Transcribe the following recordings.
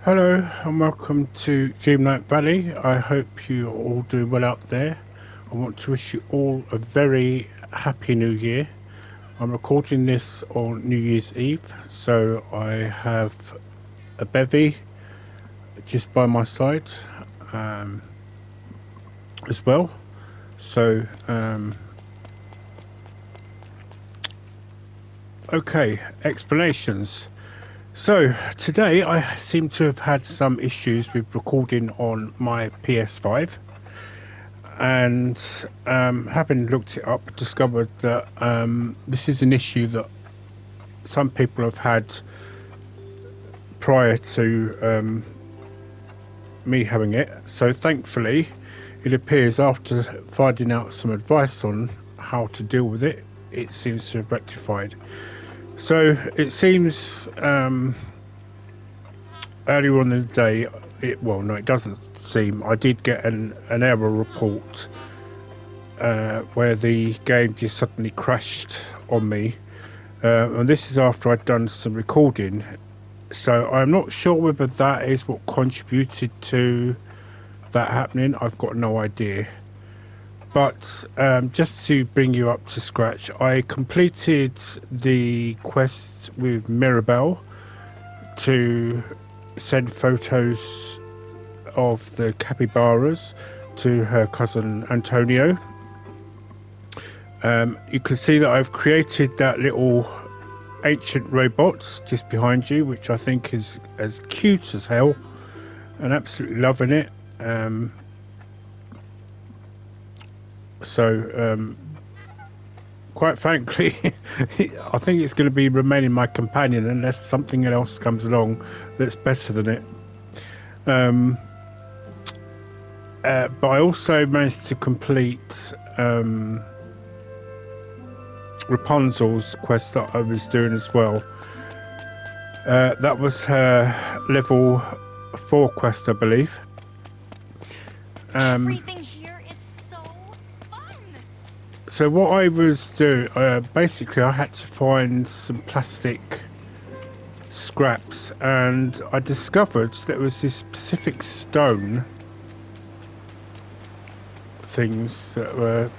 Hello and welcome to Dreamlight Valley. I hope you all do well out there. I want to wish you all a very happy new year. I'm recording this on New Year's Eve, so I have a bevy just by my side um, as well. So, okay, explanations. So today I seem to have had some issues with recording on my PS5, and having looked it up, discovered that this is an issue that some people have had prior to me having it. So thankfully, it appears after finding out some advice on how to deal with it, it seems to have rectified. So it seems earlier on in the day, it doesn't seem. I did get an error report where the game just suddenly crashed on me, and this is after I'd done some recording. So I'm not sure whether that is what contributed to that happening. I've got no idea. But just to bring you up to scratch, I completed the quest with Mirabel to send photos of the capybaras to her cousin Antonio. You can see that I've created that little ancient robot just behind you, which I think is as cute as hell and absolutely loving it. So, quite frankly, I think it's going to be remaining my companion unless something else comes along that's better than it. But I also managed to complete Rapunzel's quest that I was doing as well. That was her level 4 quest, I believe. Everything here is so fun. So what I was doing, basically I had to find some plastic scraps, and I discovered there was this specific stone things that were...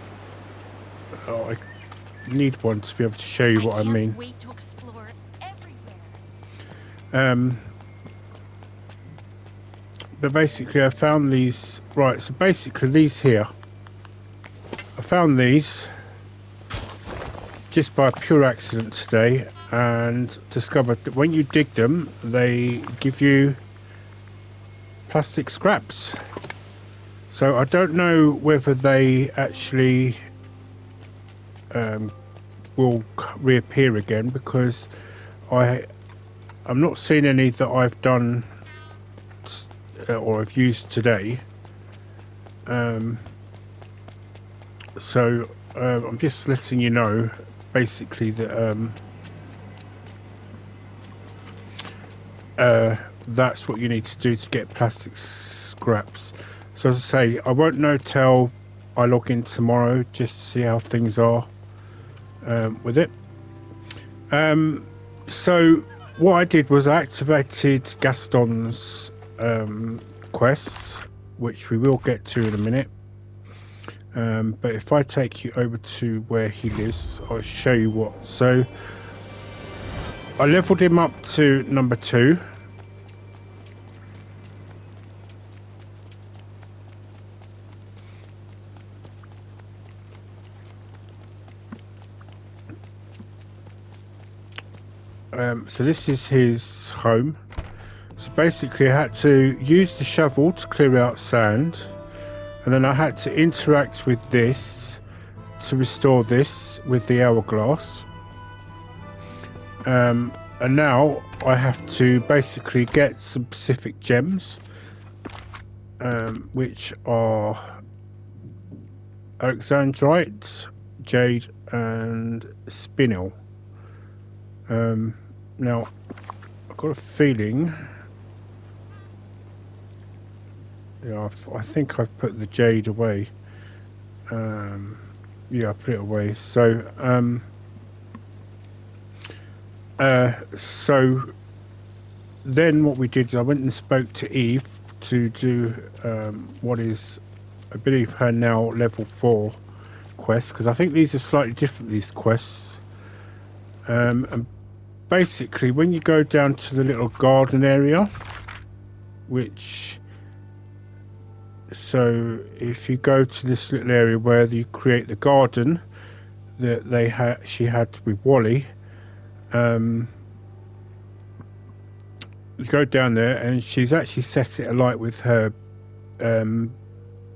I need one to be able to show you what I mean. Can't wait to explore everywhere. But basically I found these... Right, so basically these here. I found these just by pure accident today, and discovered that when you dig them, they give you plastic scraps. So I don't know whether they actually will reappear again, because I'm not seeing any that I've done or I've used today. So I'm just letting you know basically that that's what you need to do to get plastic scraps. So as I say, I won't know till I log in tomorrow just to see how things are with it. So what I did was I activated Gaston's quests, which we will get to in a minute. But if I take you over to where he lives, I'll show you what. So I leveled him up to number 2. So this is his home. So basically I had to use the shovel to clear out sand, and then I had to interact with this to restore this with the hourglass. And now I have to basically get some specific gems, which are Alexandrite, Jade and Spinel. Now I've got a feeling, yeah, I think I've put the Jade away. Yeah, I put it away. So then what we did is I went and spoke to Eve to do what is, I believe, her now level 4 quest, because I think these are slightly different, these quests. And basically, when you go down to the little garden area, so if you go to this little area where you create the garden that she had with Wally, you go down there and she's actually set it alight with her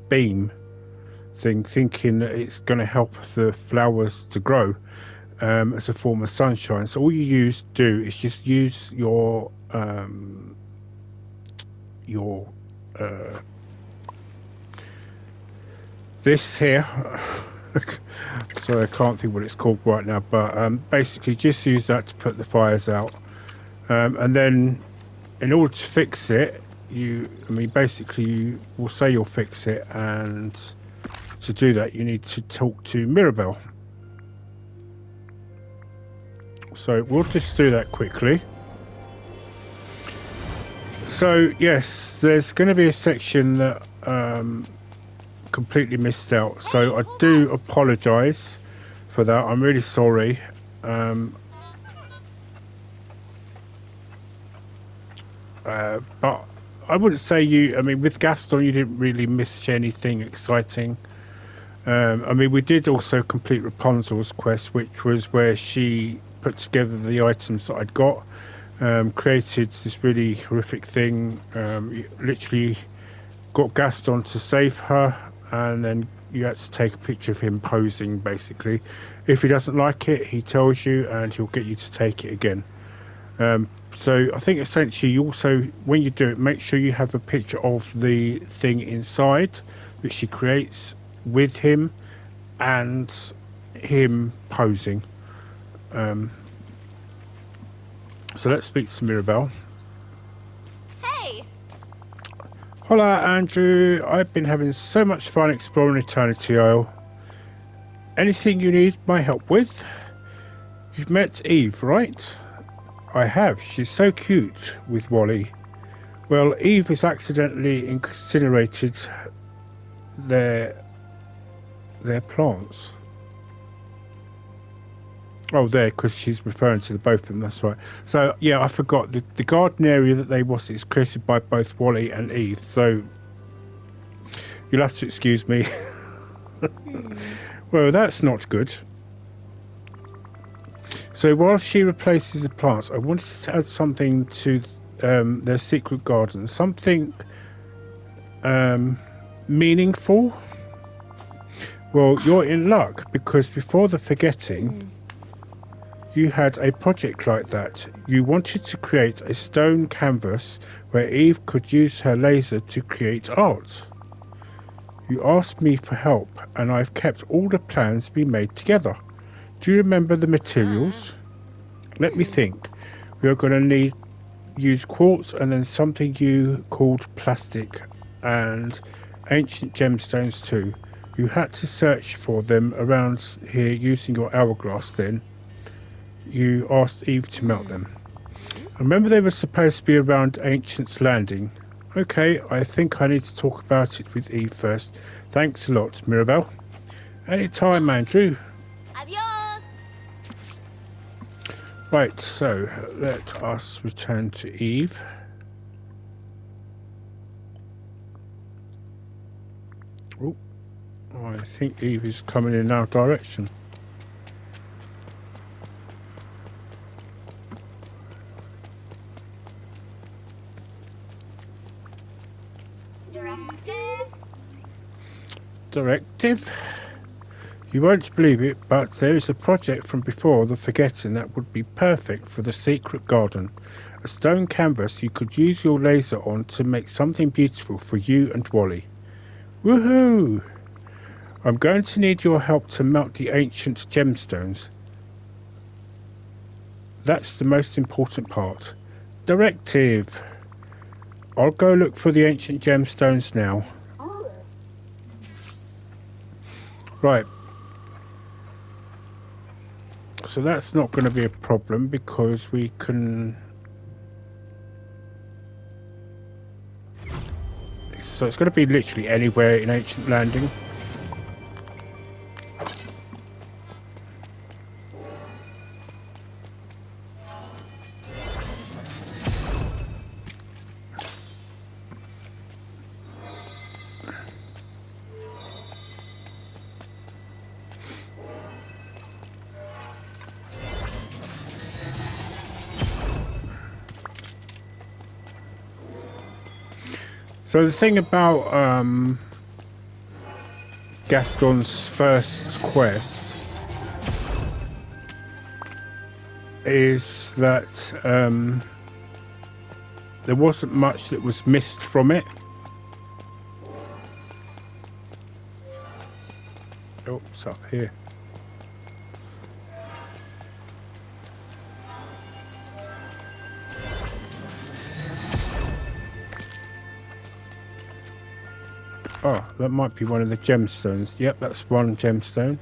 beam thing, thinking that it's going to help the flowers to grow as a form of sunshine. So all you do is just use your this here. Sorry, I can't think what it's called right now, but basically just use that to put the fires out, and then in order to fix it, basically you will say you'll fix it, and to do that you need to talk to Mirabel. So we'll just do that quickly. So yes, there's going to be a section that completely missed out, so I do apologize for that. I'm really sorry. But I wouldn't say with Gaston you didn't really miss anything exciting. We did also complete Rapunzel's quest, which was where she put together the items that I'd got, created this really horrific thing, literally got Gaston to save her, and then you had to take a picture of him posing, basically. If he doesn't like it, he tells you and he'll get you to take it again. So I think essentially you also, when you do it, make sure you have a picture of the thing inside that she creates with him and him posing. So let's speak to Mirabel. Hey! Hola, Andrew. I've been having so much fun exploring Eternity Isle. Anything you need my help with? You've met Eve, right? I have. She's so cute with Wally. Well, Eve has accidentally incinerated their plants. Oh, there, because she's referring to the both of them. That's right. So yeah, I forgot the garden area that is created by both Wally and Eve. So you'll have to excuse me. Well, that's not good. So while she replaces the plants, I wanted to add something to their secret garden. Something meaningful. Well, you're in luck, because before the forgetting, you had a project like that. You wanted to create a stone canvas where Eve could use her laser to create art. You asked me for help, and I've kept all the plans be made together. Do you remember the materials? Let me think. We are going to use quartz, and then something you called plastic, and ancient gemstones too. You had to search for them around here using your hourglass. Then you asked Eve to melt them. Remember, they were supposed to be around Ancient's Landing. Okay, I think I need to talk about it with Eve first. Thanks a lot, Mirabel. Anytime, Andrew. Adios! Right, so let us return to Eve. Oh, I think Eve is coming in our direction. Directive? You won't believe it, but there is a project from before the forgetting that would be perfect for the secret garden. A stone canvas you could use your laser on to make something beautiful for you and Wally. Woohoo! I'm going to need your help to melt the ancient gemstones. That's the most important part. Directive! I'll go look for the ancient gemstones now. Right. So that's not going to be a problem, because we can So it's going to be literally anywhere in Ancient Landing. So the thing about Gaston's first quest is that there wasn't much that was missed from it. Oh, it's up here. Oh, that might be one of the gemstones. Yep, that's one gemstone.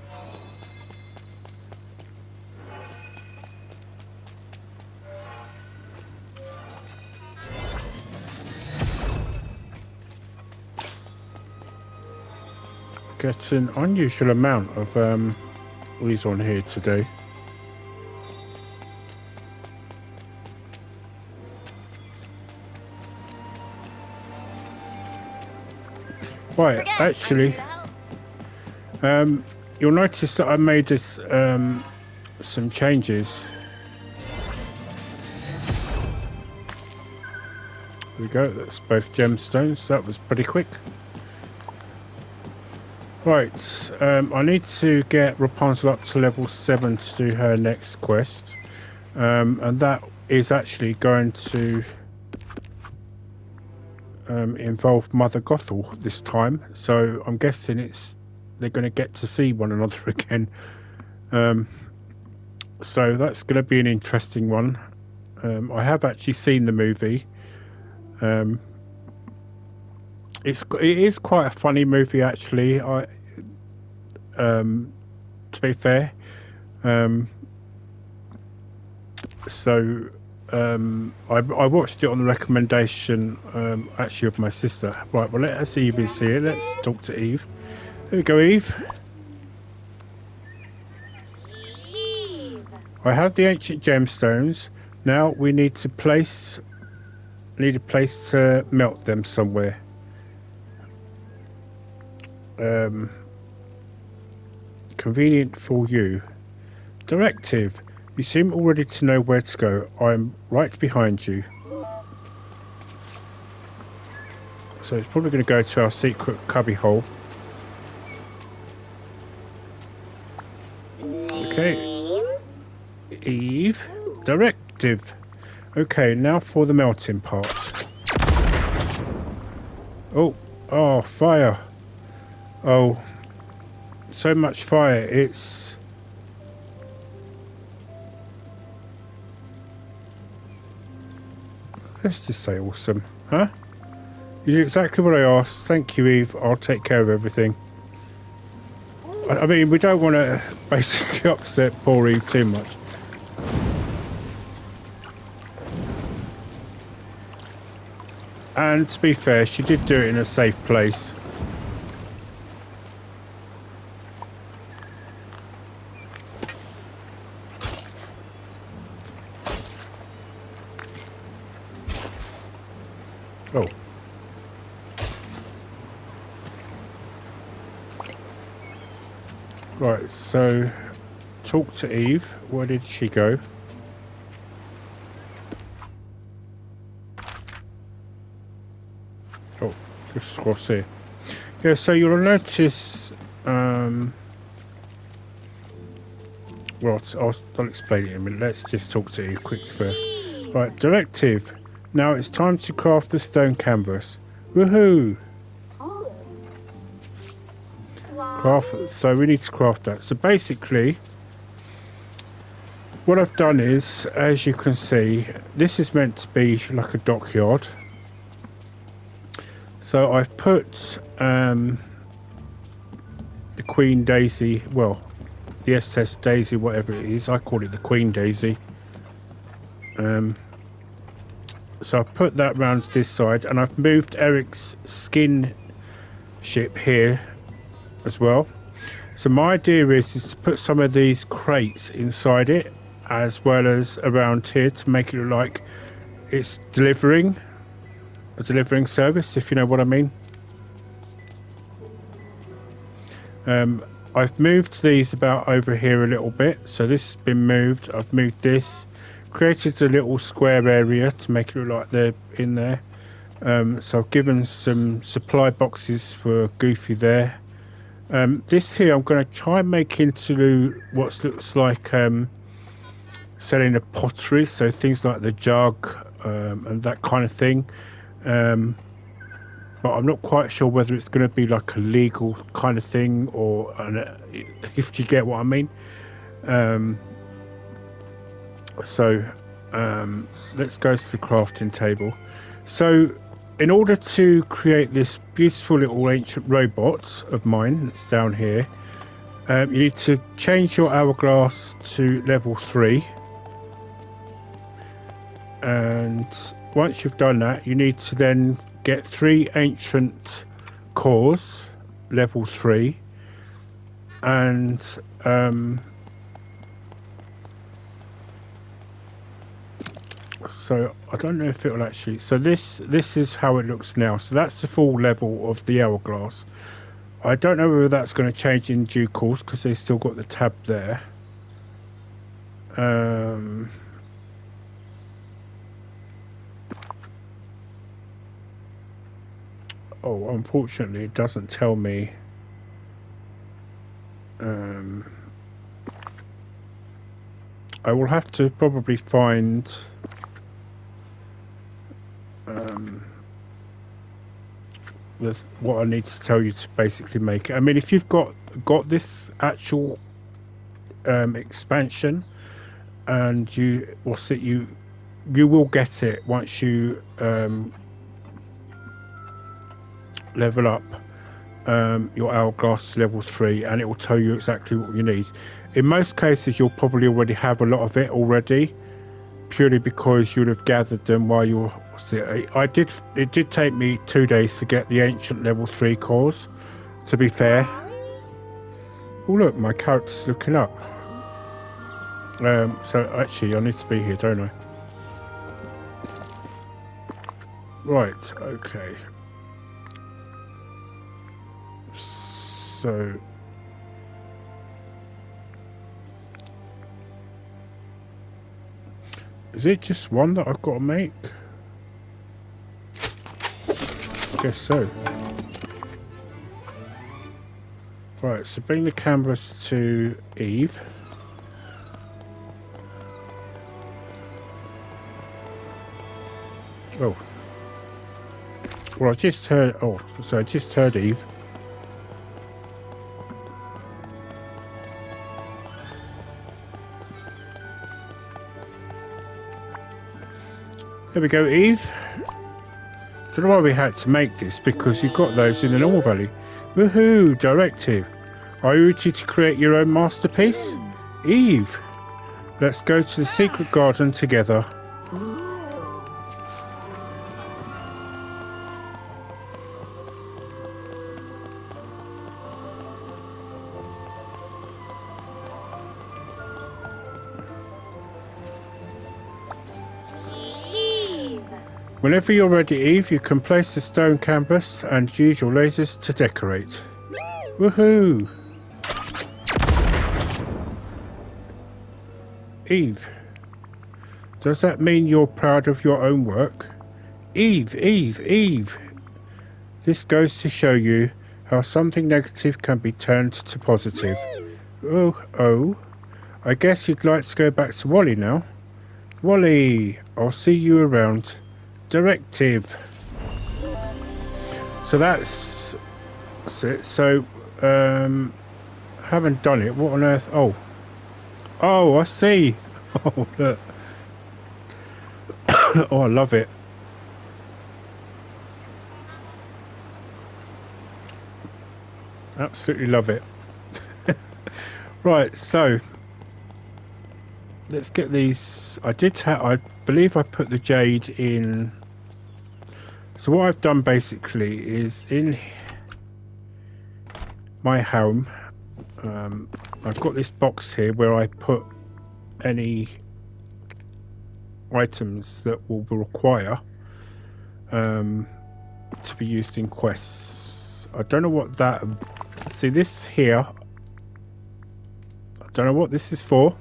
Get an unusual amount of these on here today. Right, actually, you'll notice that I made this, some changes. There we go, that's both gemstones. That was pretty quick. Right, I need to get Rapunzel up to level 7 to do her next quest. And that is actually going to involve Mother Gothel this time, so I'm guessing they're going to get to see one another again. So that's going to be an interesting one. I have actually seen the movie. It is quite a funny movie, actually. To be fair, I watched it on the recommendation actually of my sister. Right, well, let's Eve is here. Let's talk to Eve. There we go, Eve. Eve. I have the ancient gemstones. Now we need a place to melt them somewhere. Convenient for you. Directive. You seem already to know where to go. I'm right behind you. So it's probably going to go to our secret cubby hole. Okay. Eve. Directive. Okay, now for the melting part. Oh, fire. Oh, so much fire. It's... Let's just say awesome, huh? You did exactly what I asked. Thank you, Eve. I'll take care of everything. I mean, we don't want to basically upset poor Eve too much. And to be fair, she did do it in a safe place. Oh. Right, so talk to Eve. Where did she go? Oh, just across here. Yeah, so you'll notice, well, I'll explain it in a minute. Let's just talk to Eve quickly first. Right, directive. Now it's time to craft the stone canvas. Woohoo! Craft, so we need to craft that. So basically, what I've done is, as you can see, this is meant to be like a dockyard. So I've put the Queen Daisy, well, the SS Daisy, whatever it is. I call it the Queen Daisy. So I've put that round this side, and I've moved Eric's skin ship here as well. So my idea is to put some of these crates inside it, as well as around here, to make it look like it's delivering service, if you know what I mean. I've moved these about over here a little bit, so this has been moved. I've moved this, created a little square area to make it look like they're in there. So I've given some supply boxes for Goofy there. This here I'm going to try and make into what looks like selling a pottery, so things like the jug and that kind of thing. But I'm not quite sure whether it's going to be like a legal kind of thing, or if you get what I mean. Let's go to the crafting table. So in order to create this beautiful little ancient robot of mine that's down here, you need to change your hourglass to level 3. And once you've done that, you need to then get 3 ancient cores, level 3, and so I don't know if it will actually. So this is how it looks now. So that's the full level of the hourglass. I don't know whether that's going to change in due course because they've still got the tab there. Oh, unfortunately, it doesn't tell me. I will have to probably find what I need to tell you to basically make it. I mean, if you've got this actual expansion, and you will get it once you level up your hourglass to level 3, and it will tell you exactly what you need. In most cases, you'll probably already have a lot of it already, purely because you'd have gathered them while you were. It did take me 2 days to get the ancient level 3 cores, to be fair. Oh look, my character's looking up. So actually I need to be here, don't I? Right, okay. So is it just one that I've got to make? I guess so. Right, so bring the canvas to Eve. Oh. Well, I just heard. Oh, so I just heard Eve. There we go, Eve. Don't know why we had to make this, because you've got those in the normal valley. Woohoo! Directive. Are you ready to create your own masterpiece? Eve, let's go to the secret garden together. Whenever you're ready, Eve, you can place the stone canvas and use your lasers to decorate. Woohoo! Eve, does that mean you're proud of your own work? Eve, Eve, Eve! This goes to show you how something negative can be turned to positive. Oh, I guess you'd like to go back to Wally now. Wally, I'll see you around. Directive. So that's it. So haven't done it. What on earth? Oh, I see. Oh, look. Oh, I love it. Absolutely love it. Right, so let's get these. I believe I put the jade in So what I've done basically is in my home, I've got this box here where I put any items that will require to be used in quests. I don't know what that... See this here, I don't know what this is for.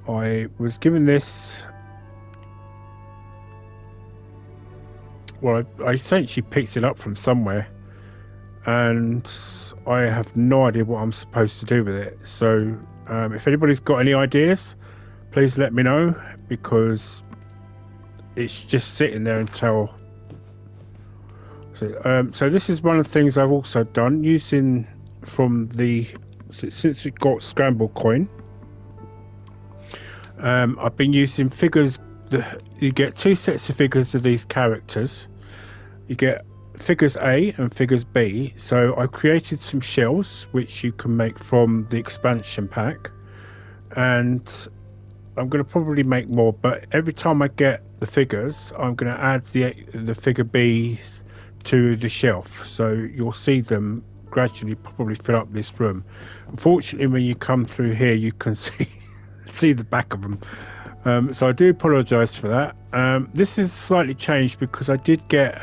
I was given this... Well, I essentially picked it up from somewhere, and I have no idea what I'm supposed to do with it. So if anybody's got any ideas, please let me know, because it's just sitting there until... So this is one of the things I've also done, using from the... Since we got Scramble Coin, I've been using figures. You get 2 sets of figures of these characters. You get figures A and figures B. So I created some shells which you can make from the expansion pack, and I'm going to probably make more, but every time I get the figures, I'm going to add the figure B's to the shelf, so you'll see them gradually probably fill up this room. Unfortunately, when you come through here, you can see the back of them. So I do apologise for that. This is slightly changed because I did get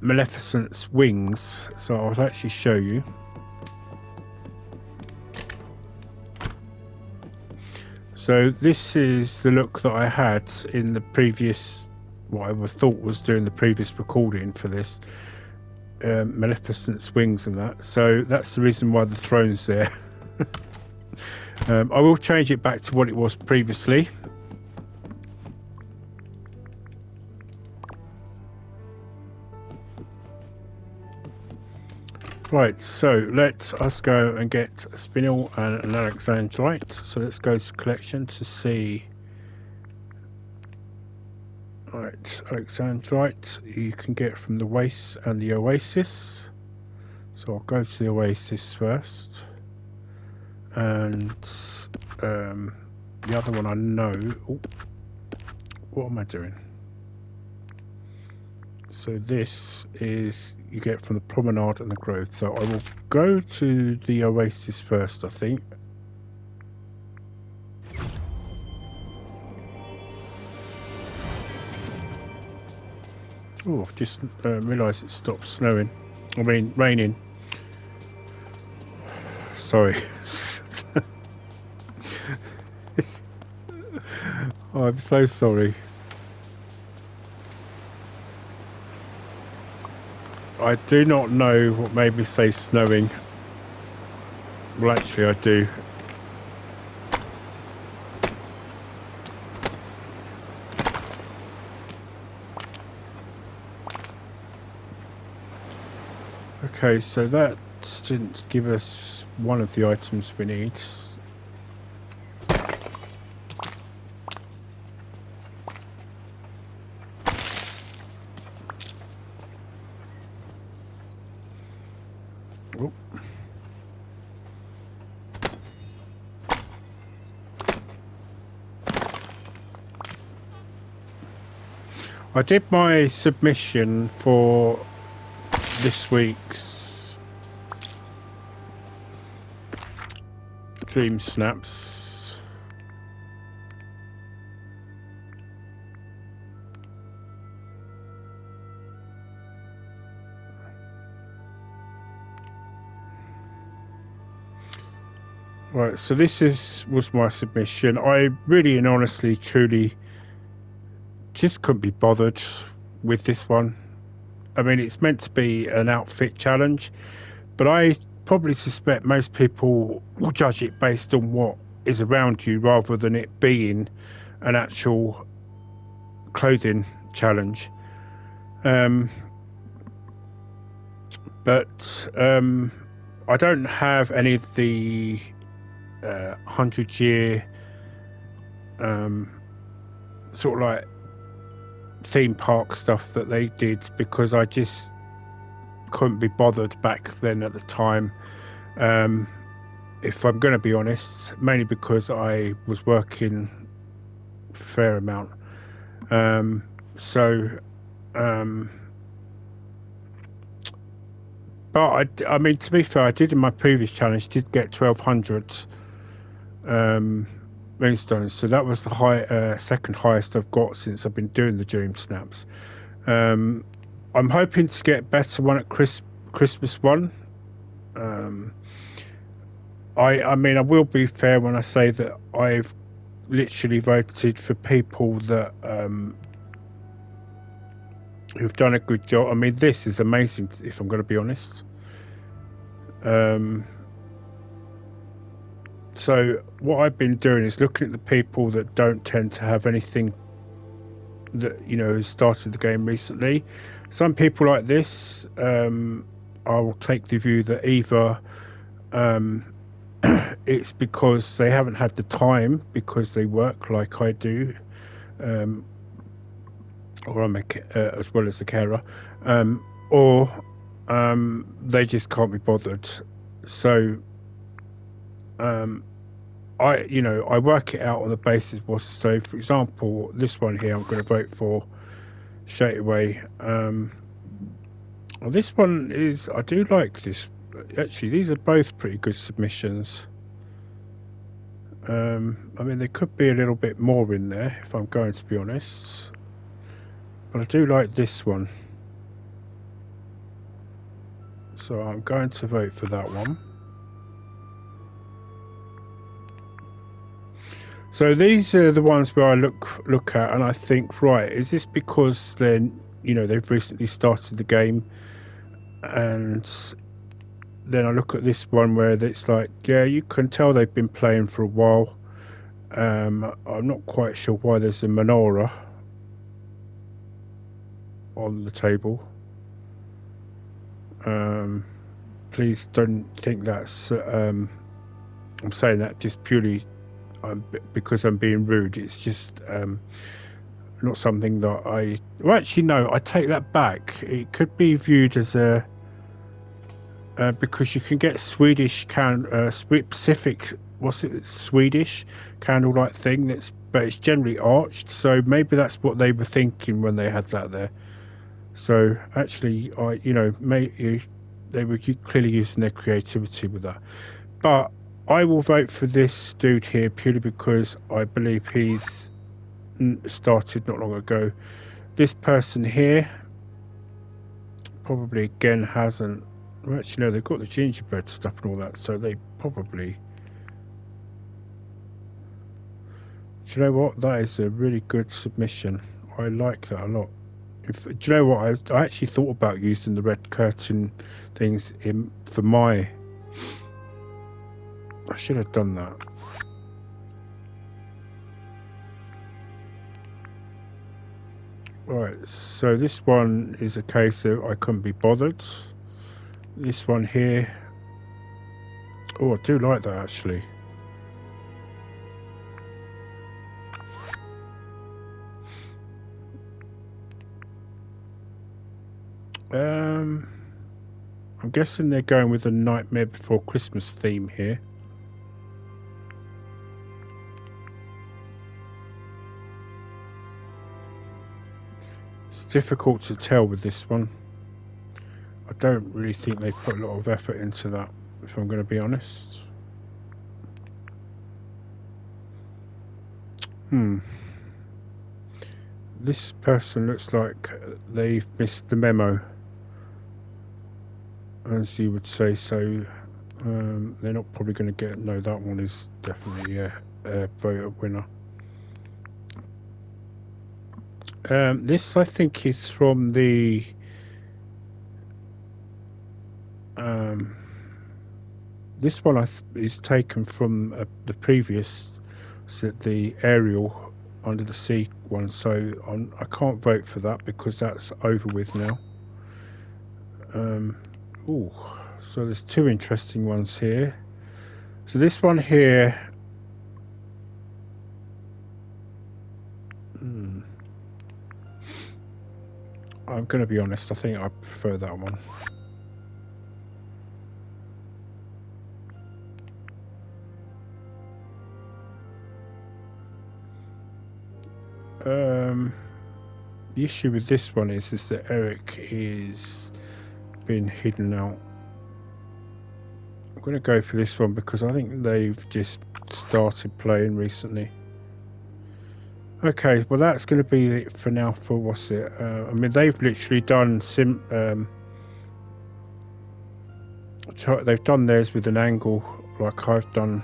Maleficent's wings, so I'll actually show you. So this is the look that I had in the previous, what I thought was doing the previous recording for this, Maleficent's wings and that. So that's the reason why the throne's there. I will change it back to what it was previously. Right, so let us go and get a spinel and an alexandrite. So let's go to collection to see. Right, alexandrite you can get from the waste and the oasis. So I'll go to the oasis first, and the other one I know. Oh, what am I doing? So this is you get from the promenade and the grove. So I will go to the oasis first, I think. Oh, I've just realised it stopped snowing. I mean, raining. Sorry. Oh, I'm so sorry. I do not know what made me say snowing. Well, actually I do. Okay, so that didn't give us one of the items we need. Oh. I did my submission for this week's Dream Snaps. Right, so this was my submission. I really and honestly, truly just couldn't be bothered with this one. I mean, it's meant to be an outfit challenge, but I probably suspect most people will judge it based on what is around you rather than it being an actual clothing challenge. But I don't have any of the 100-year sort of like theme park stuff that they did, because I just couldn't be bothered back then at the time, if I'm going to be honest, mainly because I was working a fair amount. So, but I mean, to be fair, I did in my previous challenge did get 1200 moonstones, so that was the second highest I've got since I've been doing the dream snaps. I'm hoping to get better one at Christmas one. I mean, I will be fair when I say that I've literally voted for people that who've done a good job. I mean, this is amazing, if I'm going to be honest. So what I've been doing is looking at the people that don't tend to have anything that, you know, started the game recently. Some people like this, I will take the view that either it's because they haven't had the time because they work like I do, or I'm as well as the carer, or they just can't be bothered. So I work it out on the basis of so for example, this one here I'm going to vote for straight away. Well, this one is, I do like this. Actually, these are both pretty good submissions. I mean, there could be a little bit more in there if I'm going to be honest, but I do like this one, so I'm going to vote for that one. So these are the ones where I look at and I think, right, is this because then, you know, they've recently started the game, and then I look at this one where it's like, yeah, you can tell they've been playing for a while. I'm not quite sure why there's a menorah on the table. Please don't think that's I'm saying that just purely because I'm being rude. It's just not something that well, actually no, I take that back. It could be viewed as a because you can get Swedish specific, what's it, Swedish candlelight thing, but it's generally arched, so maybe that's what they were thinking when they had that there. So actually, they were clearly using their creativity with that. But I will vote for this dude here purely because I believe he's started not long ago. This person here probably again hasn't. Well, actually, no, they've got the gingerbread stuff and all that, so they probably. Do you know what? That is a really good submission. I like that a lot. Do you know what? I actually thought about using the red curtain things for my. I should have done that. Right, so this one is a case of I couldn't be bothered. This one here. Oh, I do like that actually. I'm guessing they're going with a Nightmare Before Christmas theme here. It's difficult to tell with this one. I don't really think they put a lot of effort into that, if I'm going to be honest. This person looks like they've missed the memo, as you would say. So they're not probably going to get. No, that one is definitely a vote winner. This I think is from the. This one is taken from the previous, so the aerial under the sea one. So I can't vote for that because that's over with now. Oh, so there's two interesting ones here. So this one here. I'm going to be honest. I think I prefer that one. The issue with this one is that Eric is being hidden out. I'm going to go for this one because I think they've just started playing recently. Okay, well that's going to be it for now for what's it. I mean, they've literally done they've done theirs with an angle like I've done.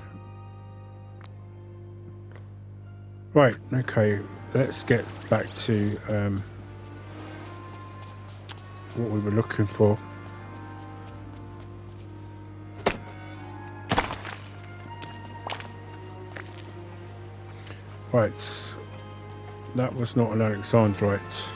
Right, okay, let's get back to what we were looking for. Right, that was not an Alexandrite.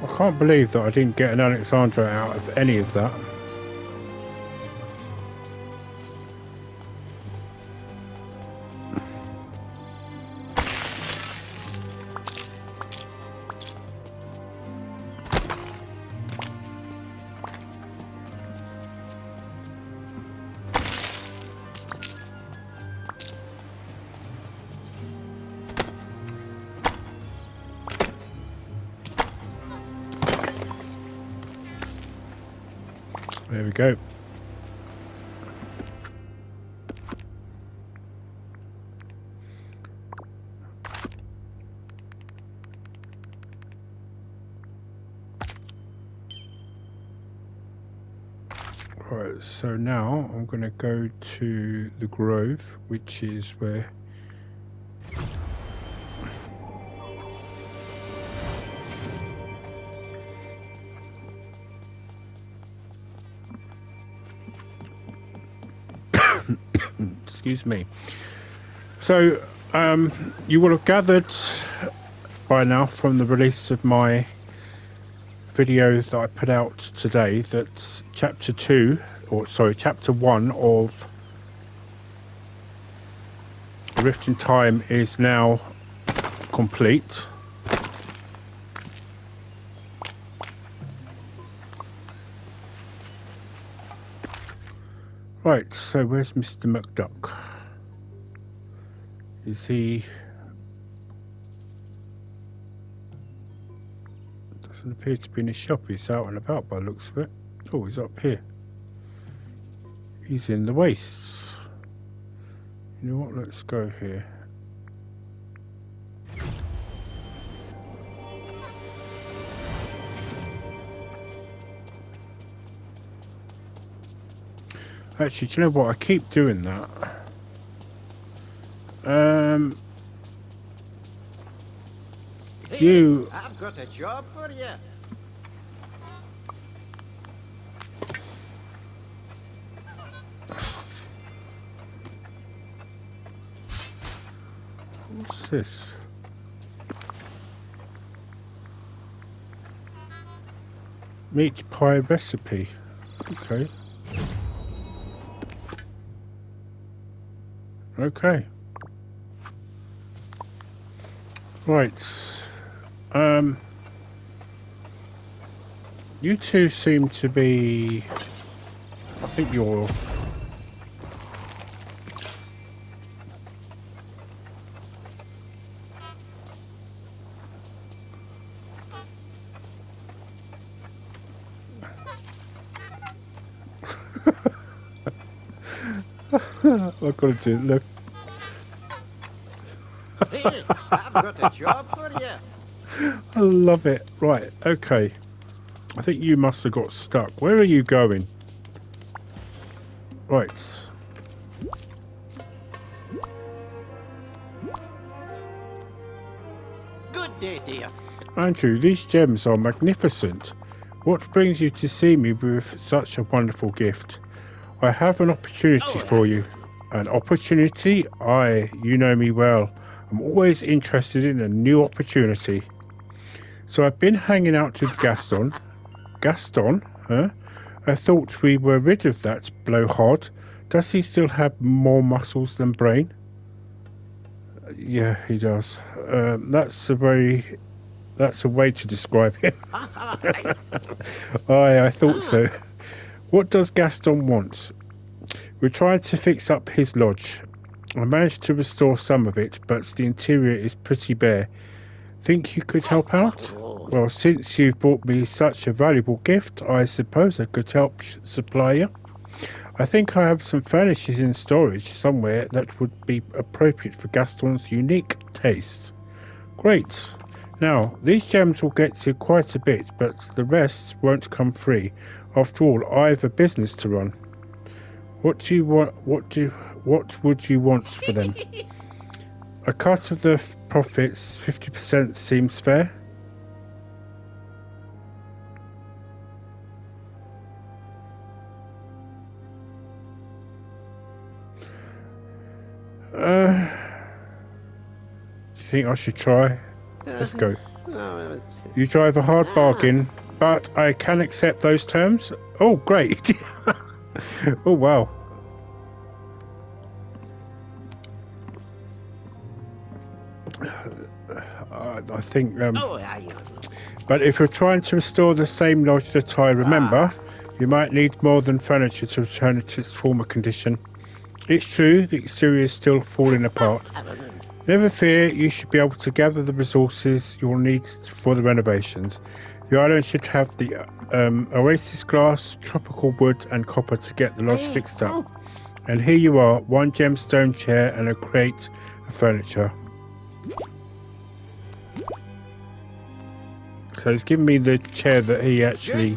I can't believe that I didn't get an Alexandra out of any of that. There we go. Right, so now I'm going to go to the Grove, which is where excuse me. So you will have gathered by now from the release of my video that I put out today that chapter 1 of A Rift in Time is now complete. Right, so where's Mr. McDuck? Is he... Doesn't appear to be in his shop. He's out and about by the looks of it. Oh, he's up here. He's in the wastes. You know what, let's go here. Actually, do you know what? I keep doing that. Hey, I've got a job for you. What's this? Meat pie recipe. Okay. Okay. Right. You two seem to be... I think you're... I've got to do it, look. Hey, I've got a job for you. I love it. Right, okay. I think you must have got stuck. Where are you going? Right. Good day, dear. Andrew, these gems are magnificent. What brings you to see me with such a wonderful gift? I have an opportunity for you. An opportunity? Aye, you know me well. I'm always interested in a new opportunity. So I've been hanging out with Gaston. Gaston, huh? I thought we were rid of that blowhard. Does he still have more muscles than brain? Yeah, he does. That's a way to describe him. I thought so. What does Gaston want? We tried to fix up his lodge. I managed to restore some of it, but the interior is pretty bare. Think you could help out? Well, since you've brought me such a valuable gift, I suppose I could help supply you. I think I have some furniture in storage somewhere that would be appropriate for Gaston's unique tastes. Great. Now, these gems will get you quite a bit, but the rest won't come free. After all, I have a business to run. What do you want? What would you want for them? A cut of the profits, 50% seems fair. Do you think I should try? Let's go. You drive a hard bargain, but I can accept those terms. Oh, great. Oh, wow. I think... but if you're trying to restore the same lodge that I remember, you might need more than furniture to return it to its former condition. It's true, the exterior is still falling apart. Never fear, you should be able to gather the resources you'll need for the renovations. The island should have the oasis glass, tropical wood and copper to get the lodge fixed up. And here you are, one gemstone chair and a crate of furniture. So he's given me the chair that he actually...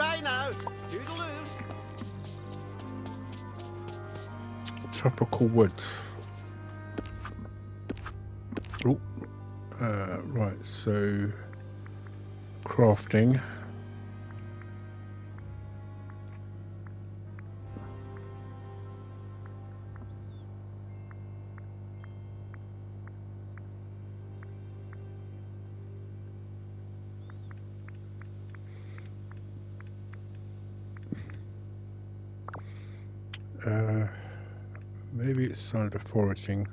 Tropical wood. Oh, right, so crafting. Maybe it's under foraging.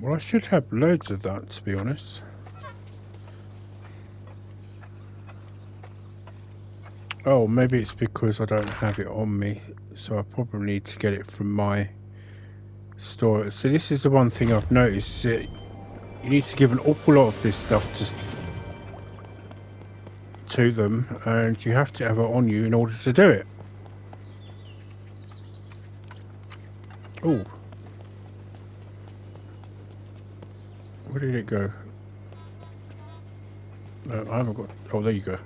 Well, I should have loads of that, to be honest. Oh, maybe it's because I don't have it on me, so I probably need to get it from my store. So this is the one thing I've noticed, is that you need to give an awful lot of this stuff to them, and you have to have it on you in order to do it. Oh. Where did it go? No, I haven't got... Oh, there you go.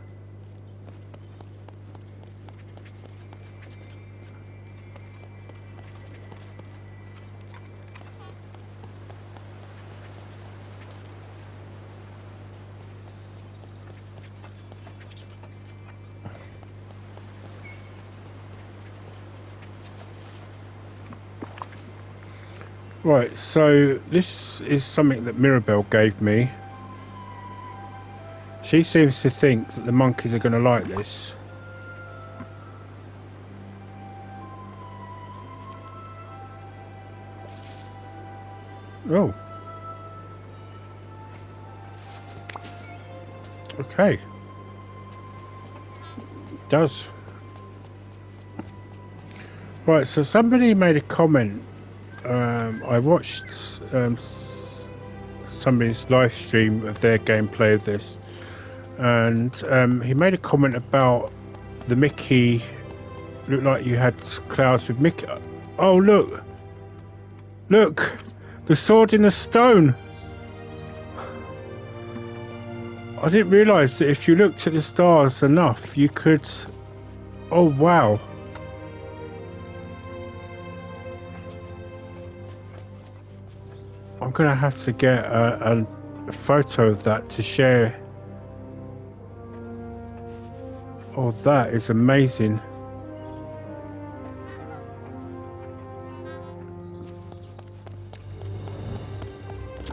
Right, so this is something that Mirabel gave me. She seems to think that the monkeys are going to like this. Oh. Okay. It does. Right, so somebody made a comment. I watched somebody's live stream of their gameplay of this, and he made a comment about the Mickey. Looked like you had clouds with Mickey. Oh, look! Look! The sword in the stone! I didn't realise that if you looked at the stars enough, you could... Oh, wow! I'm gonna have to get a photo of that to share. Oh, that is amazing.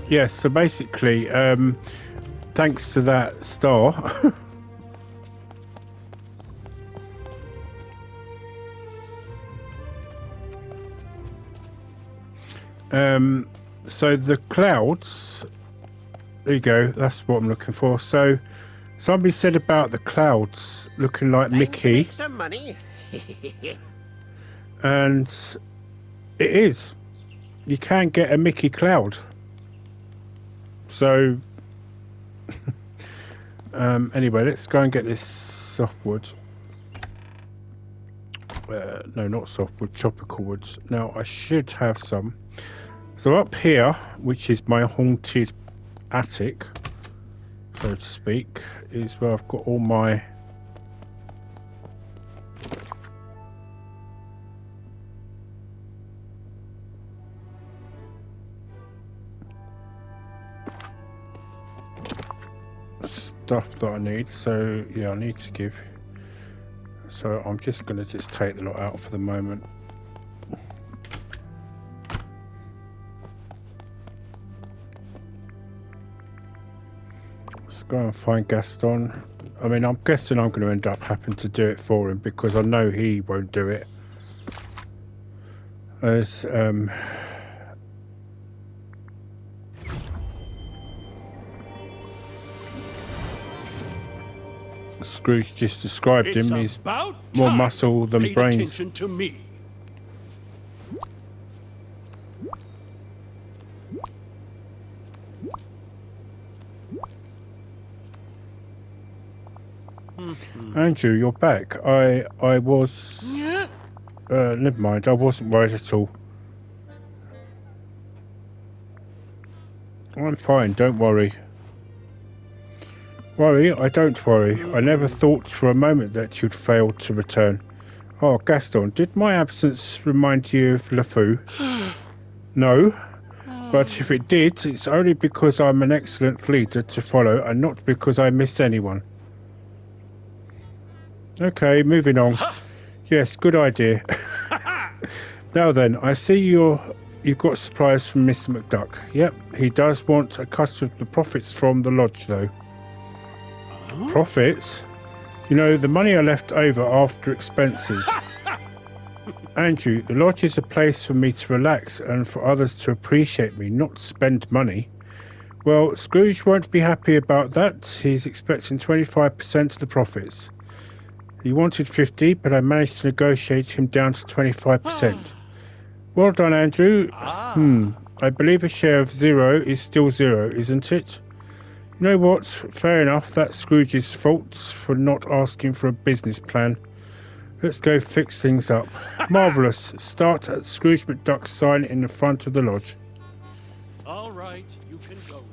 Yes, so basically, thanks to that star, so the clouds, there you go, that's what I'm looking for. So somebody said about the clouds looking like Time to Mickey, make some money. and it is. You can get a Mickey cloud. So anyway, let's go and get this softwood. No, not softwood, tropical woods. Now I should have some. So up here, which is my haunted attic, so to speak, is where I've got all my stuff that I need. So yeah, I need to give. So I'm just going to just take the lot out for the moment. Let's go and find Gaston. I mean, I'm guessing I'm going to end up having to do it for him because I know he won't do it. As Scrooge just described him, he's more muscle than Pay brains. attention to me. Andrew, you're back. I was never mind, I wasn't worried at all. I'm fine, don't worry. I don't worry. I never thought for a moment that you'd failed to return. Oh, Gaston, did my absence remind you of LeFou? No. But if it did, it's only because I'm an excellent leader to follow and not because I miss anyone. Okay, moving on. Yes, good idea. Now then, I see you've got supplies from Mr. McDuck. Yep, he does want a cut of the profits from the lodge, though. Profits? You know, the money I left over after expenses. Andrew, the lodge is a place for me to relax and for others to appreciate me, not spend money. Well, Scrooge won't be happy about that. He's expecting 25% of the profits. He wanted 50, but I managed to negotiate him down to 25%. Well done, Andrew. I believe a share of 0 is still 0, isn't it? You know what? Fair enough, that's Scrooge's fault for not asking for a business plan. Let's go fix things up. Marvellous. Start at Scrooge McDuck's sign in the front of the lodge. All right, you can go now.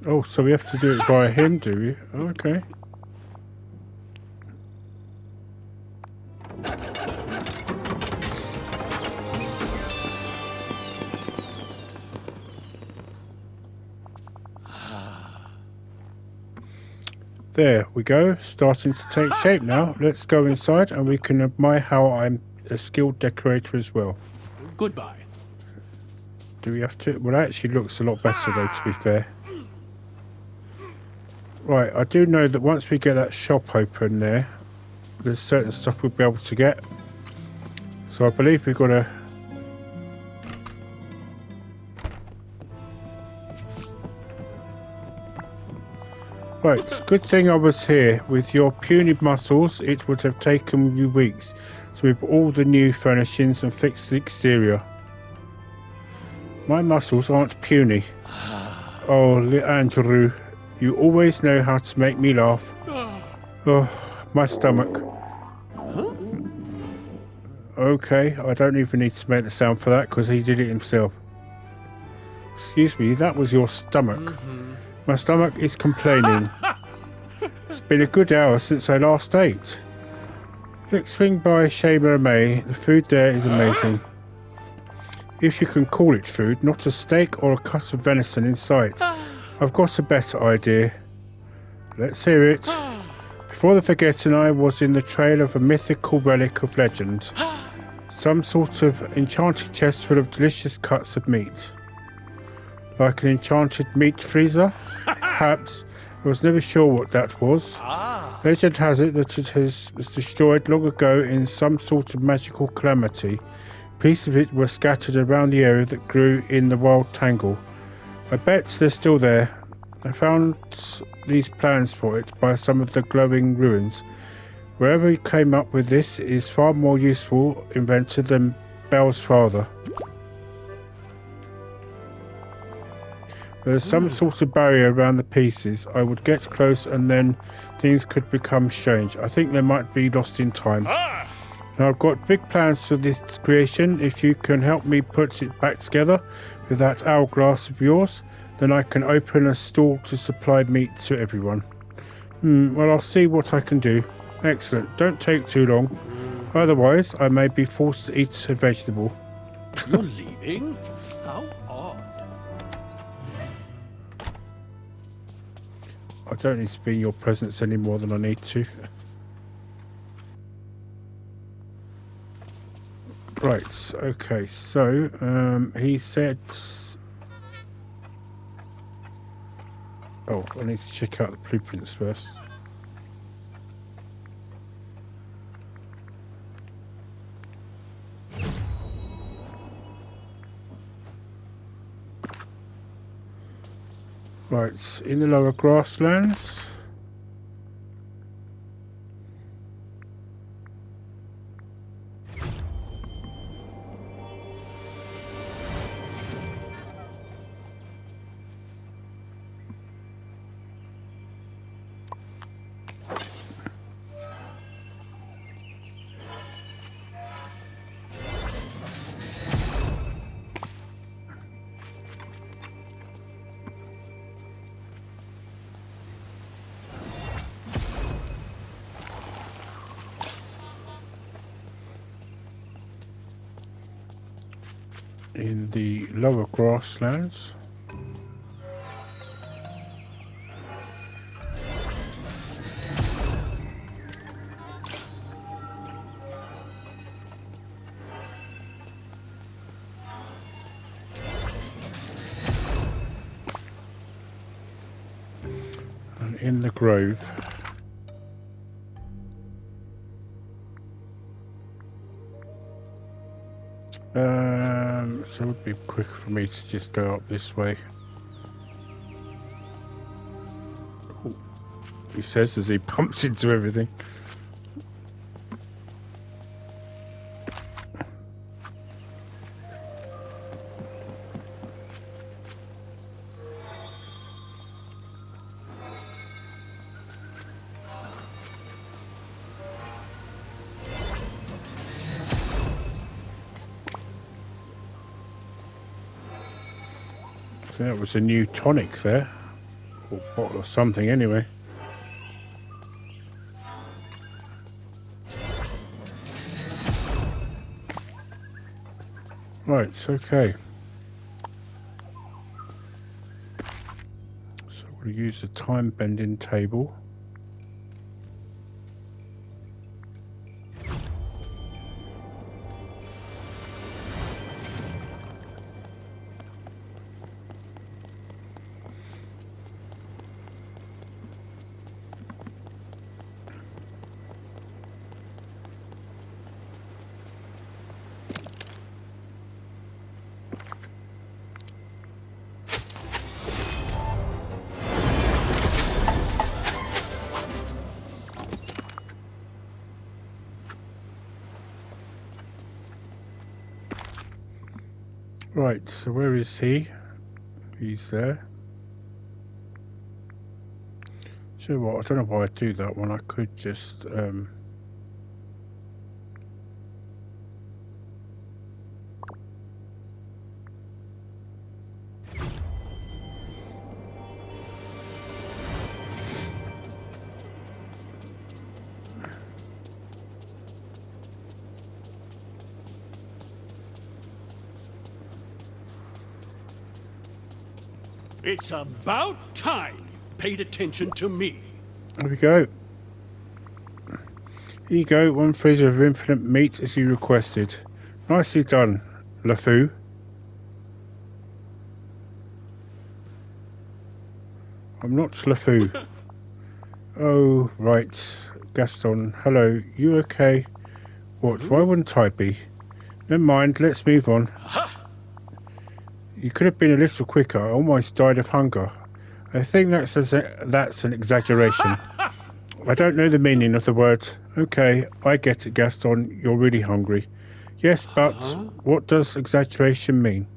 Oh, so we have to do it via him, do we? Oh, okay. There we go, starting to take shape now. Let's go inside and we can admire how I'm a skilled decorator as well. Goodbye. Do we have to? Well, that actually looks a lot better though, to be fair. Right, I do know that once we get that shop open there, there's certain stuff we'll be able to get. So I believe we've got to... Right, good thing I was here. With your puny muscles, it would have taken you weeks. So we've got all the new furnishings and fixed the exterior. My muscles aren't puny. Oh, Andrew, you always know how to make me laugh. Oh, my stomach. Okay, I don't even need to make the sound for that because he did it himself. Excuse me, that was your stomach. My stomach is complaining. It's been a good hour since I last ate. Let's swing by Chez May. The food there is amazing. If you can call it food, not a steak or a cut of venison in sight. I've got a better idea. Let's hear it. Before the Forgotten, I was in the trail of a mythical relic of legend. Some sort of enchanted chest full of delicious cuts of meat. Like an enchanted meat freezer? Perhaps. I was never sure what that was. Legend has it that it was destroyed long ago in some sort of magical calamity. Pieces of it were scattered around the area that grew in the wild tangle. I bet they're still there. I found these plans for it by some of the glowing ruins. Wherever he came up with this is far more useful inventor than Belle's father. There's some sort of barrier around the pieces. I would get close and then things could become strange. I think they might be lost in time. Now I've got big plans for this creation. If you can help me put it back together with that hourglass of yours, then I can open a stall to supply meat to everyone. Well, I'll see what I can do. Excellent. Don't take too long. Otherwise, I may be forced to eat a vegetable. You're leaving? How odd. I don't need to be in your presence any more than I need to. Right, okay, so, he said... Oh, I need to check out the blueprints first. Right, in the lower grasslands. In the lower grasslands. And in the grove. So it would be quicker for me to just go up this way. Ooh, he says as he bumps into everything. That was a new tonic there, or bottle or something anyway. Right, okay. So we'll use the time bending table. Right, so where is he? He's there. So what, I don't know why I do that one. I could just It's about time you paid attention to me. There we go. Here you go, 1 freezer of infinite meat as you requested. Nicely done, LeFou. I'm not LeFou. Oh, right. Gaston, hello. You okay? What? Why wouldn't I be? Never mind, let's move on. You could have been a little quicker. I almost died of hunger. I think that's an exaggeration. I don't know the meaning of the words. Okay, I get it, Gaston. You're really hungry. Yes, but what does exaggeration mean?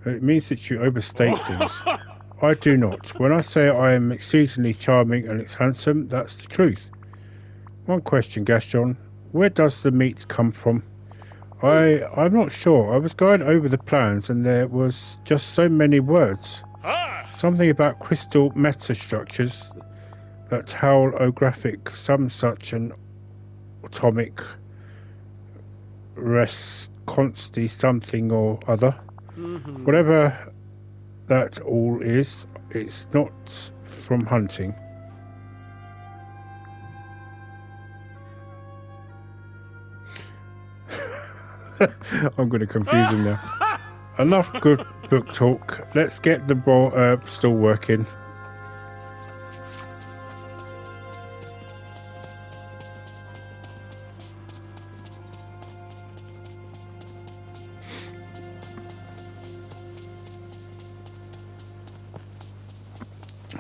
It means that you overstate things. I do not. When I say I am exceedingly charming and handsome, that's the truth. One question, Gaston. Where does the meat come from? I'm not sure. I was going over the plans and there was just so many words. Something about crystal metastructures, that holographic, some such an atomic resconsti something or other. Whatever that all is, it's not from hunting. I'm going to confuse him now. Enough good book talk. Let's get the still working.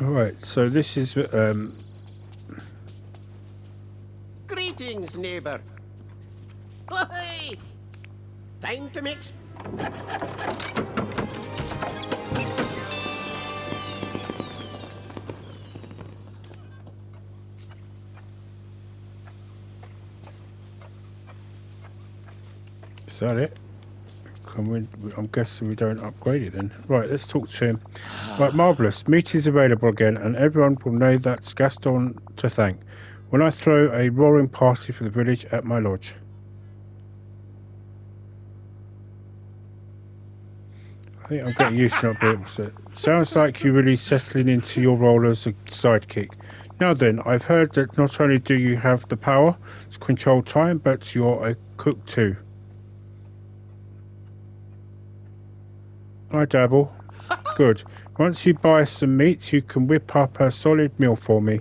Alright, so this is Greetings, neighbor. Hey! Time to mix. is that it? I'm guessing we don't upgrade it then. Right, let's talk to him. Right, marvellous. Meat is available again, and everyone will know that's Gaston to thank when I throw a roaring party for the village at my lodge. I think I'm getting used to not being able to. Sounds like you're really settling into your role as a sidekick. Now then, I've heard that not only do you have the power to control time, but you're a cook too. I dabble. Good. Once you buy some meat, you can whip up a solid meal for me.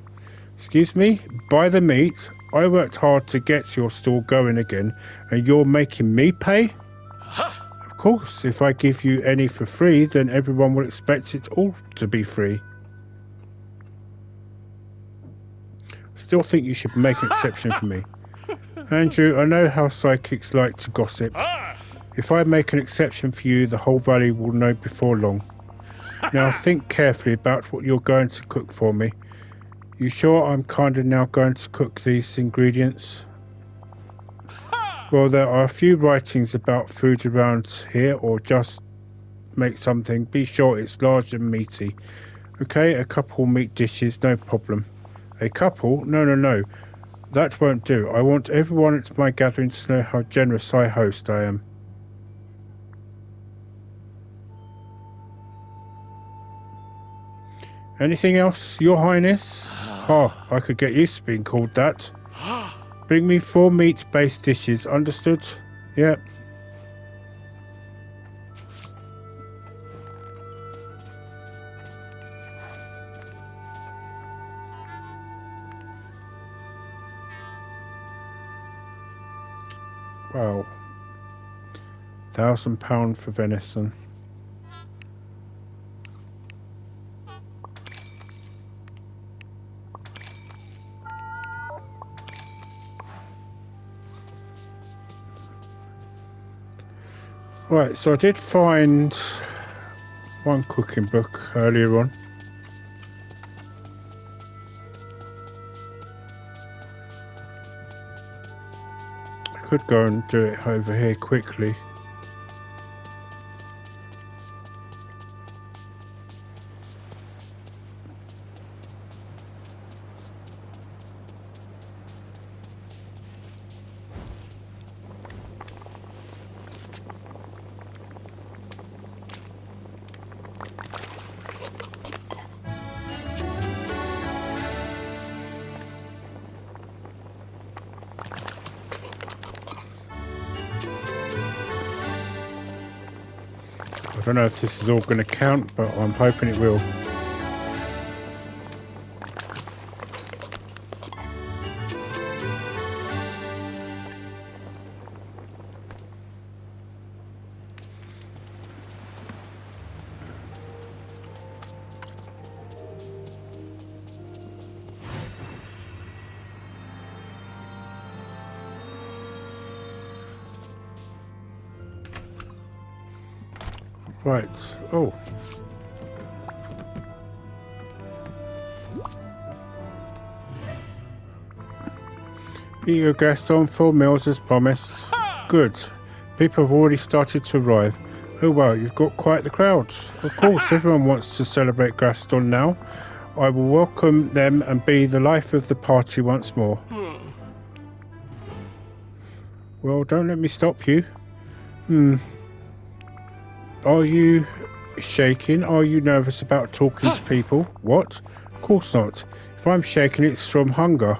Excuse me? Buy the meat? I worked hard to get your stall going again, and you're making me pay? Of course, if I give you any for free, then everyone will expect it all to be free. Still think you should make an exception for me. Andrew, I know how psychics like to gossip. If I make an exception for you, the whole valley will know before long. Now think carefully about what you're going to cook for me. You sure I'm kinda now going to cook these ingredients? Well, there are a few writings about food around here, or just make something. Be sure it's large and meaty. Okay, a couple meat dishes, no problem. A couple? No. That won't do. I want everyone at my gathering to know how generous I host I am. Anything else, Your Highness? Oh, I could get used to being called that. Bring me 4 meat-based dishes, understood? Yep. Wow. £1,000 for venison. Right, so I did find one cooking book earlier on. I could go and do it over here quickly. don't know if this is all going to count, but I'm hoping it will. Right. Oh. Here you go, Gaston. Full meals as promised. Good. People have already started to arrive. Oh wow, you've got quite the crowd. Of course, everyone wants to celebrate Gaston now. I will welcome them and be the life of the party once more. Well, don't let me stop you. Are you shaking? Are you nervous about talking to people? What? Of course not. If I'm shaking, it's from hunger.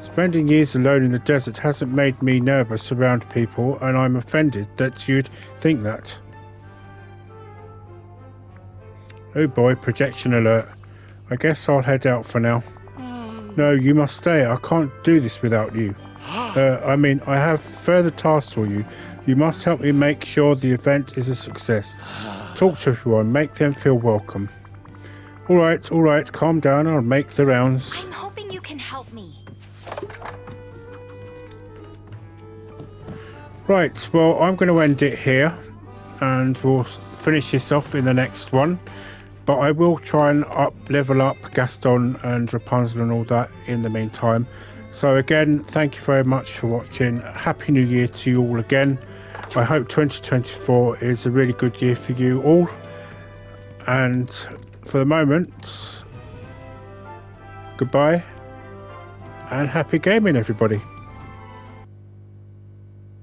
Spending years alone in the desert hasn't made me nervous around people, and I'm offended that you'd think that. Oh boy, projection alert. I guess I'll head out for now. No, you must stay. I can't do this without you. I mean, I have further tasks for you. You must help me make sure the event is a success. Talk to everyone, make them feel welcome. All right, calm down. I'll make the rounds. I'm hoping you can help me. Right, well, I'm going to end it here, and we'll finish this off in the next one. But I will try and level up Gaston and Rapunzel and all that in the meantime. So again, thank you very much for watching. Happy New Year to you all again. I hope 2024 is a really good year for you all. And for the moment, goodbye and happy gaming, everybody.